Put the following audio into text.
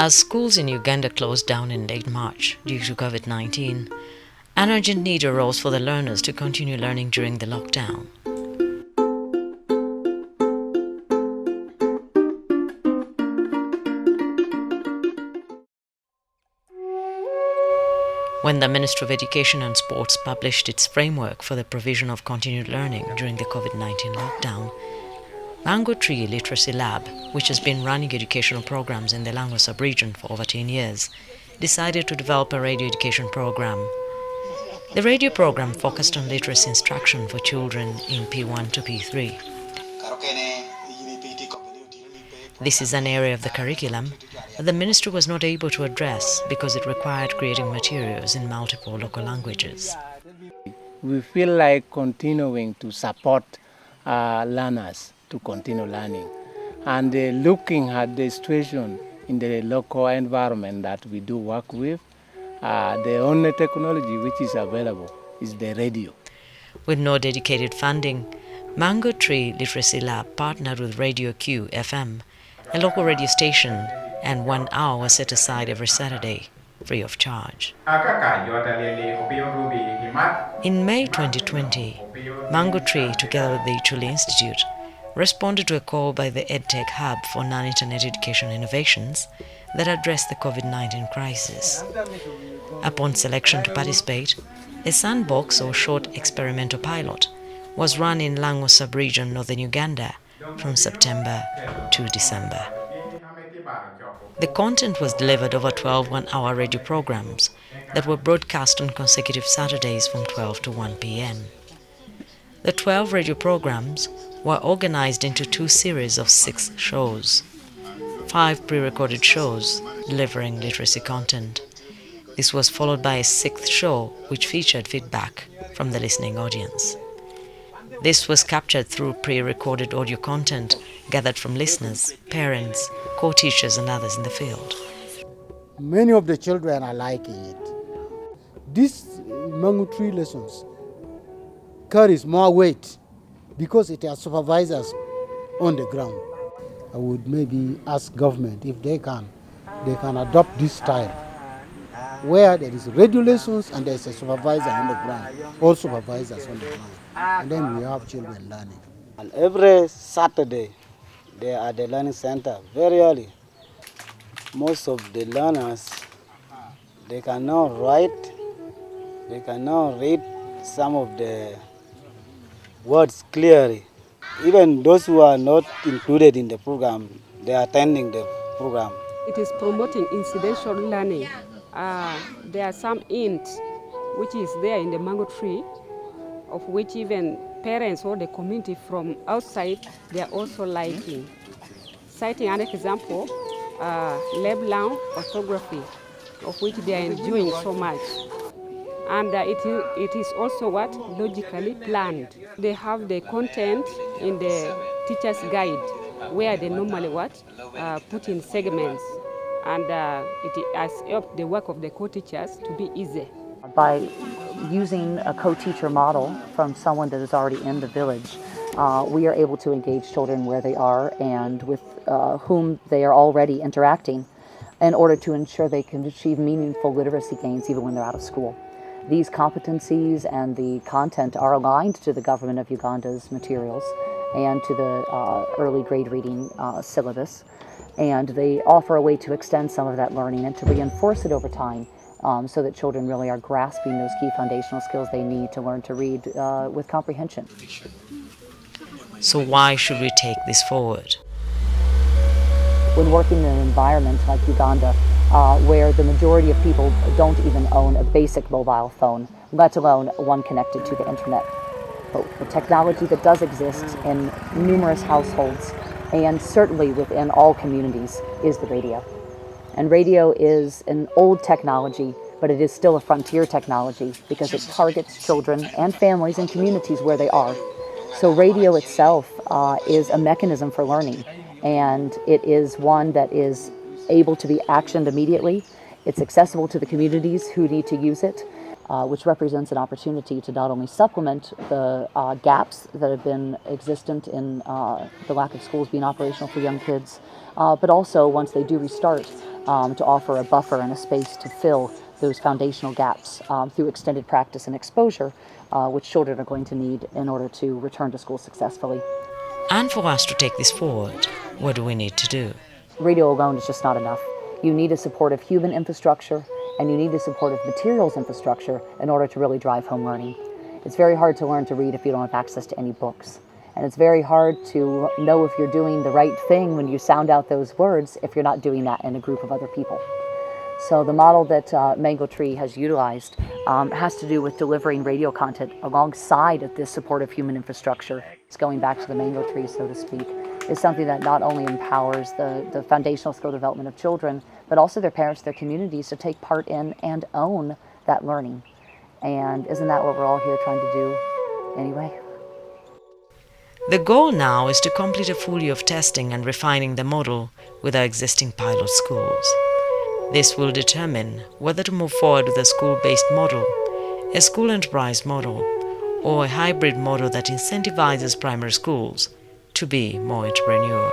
As schools in Uganda closed down in late March due to COVID-19, an urgent need arose for the learners to continue learning during the lockdown. When the Ministry of Education and Sports published its framework for the provision of continued learning during the COVID-19 lockdown, Mango Tree Literacy Lab, which has been running educational programs in the Lango sub-region for over 10 years, decided to develop a radio education program. The radio program focused on literacy instruction for children in P1 to P3. This is an area of the curriculum that the ministry was not able to address because it required creating materials in multiple local languages. We feel like continuing to support learners to continue learning and looking at the situation in the local environment that we do work with. The only technology which is available is the radio. With no dedicated funding, Mango Tree Literacy Lab partnered with Radio Q FM, a local radio station, and 1 hour was set aside every Saturday, free of charge. In May 2020, Mango Tree, together with the Ichuli Institute, responded to a call by the EdTech Hub for Non-Internet Education Innovations that addressed the COVID-19 crisis. Upon selection to participate, a sandbox or short experimental pilot was run in Lango sub-region, northern Uganda, from September to December. The content was delivered over 12 one-hour radio programs that were broadcast on consecutive Saturdays from 12 to 1 p.m. The 12 radio programs were organized into 2 series of 6 shows, 5 pre-recorded shows delivering literacy content. This was followed by a 6th show which featured feedback from the listening audience. This was captured through pre-recorded audio content gathered from listeners, parents, co-teachers and others in the field. Many of the children are liking it. These Mango Tree lessons carries more weight because it has supervisors on the ground. I would maybe ask government if they can adopt this style where there is radio lessons and there is a supervisor on the ground, all supervisors on the ground, and then we have children learning. And every Saturday, they are at the learning center very early. Most of the learners, they can now write, they can now read some of the words clearly. Even those who are not included in the program, they are attending the program. It is promoting incidental learning. There are some int which is there in the mango tree, of which even parents or the community from outside, they are also liking. Citing an example, Leblanc orthography, of which they are enjoying so much. And it is also what? Logically planned. They have the content in the teacher's guide, where they normally put in segments. And it has helped the work of the co-teachers to be easy. By using a co-teacher model from someone that is already in the village, we are able to engage children where they are and with whom they are already interacting in order to ensure they can achieve meaningful literacy gains even when they're out of school. These competencies and the content are aligned to the government of Uganda's materials and to the early grade reading syllabus. And they offer a way to extend some of that learning and to reinforce it over time so that children really are grasping those key foundational skills they need to learn to read with comprehension. So why should we take this forward? When working in an environment like Uganda, where the majority of people don't even own a basic mobile phone, let alone one connected to the internet. But the technology that does exist in numerous households and certainly within all communities is the radio. And radio is an old technology, but it is still a frontier technology because it targets children and families and communities where they are. So radio itself is a mechanism for learning, and it is one that is able to be actioned immediately. It's accessible to the communities who need to use it, which represents an opportunity to not only supplement the gaps that have been existent in the lack of schools being operational for young kids, but also once they do restart, to offer a buffer and a space to fill those foundational gaps through extended practice and exposure, which children are going to need in order to return to school successfully. And for us to take this forward, what do we need to do? Radio alone is just not enough. You need a supportive human infrastructure, and you need a supportive materials infrastructure in order to really drive home learning. It's very hard to learn to read if you don't have access to any books. And it's very hard to know if you're doing the right thing when you sound out those words if you're not doing that in a group of other people. So the model that Mango Tree has utilized has to do with delivering radio content alongside of this supportive human infrastructure. It's going back to the Mango Tree, so to speak, is something that not only empowers the foundational skill development of children, but also their parents, their communities to take part in and own that learning. And isn't that what we're all here trying to do anyway? The goal now is to complete a full year of testing and refining the model with our existing pilot schools. This will determine whether to move forward with a school-based model, a school enterprise model, or a hybrid model that incentivizes primary schools to be more entrepreneurial.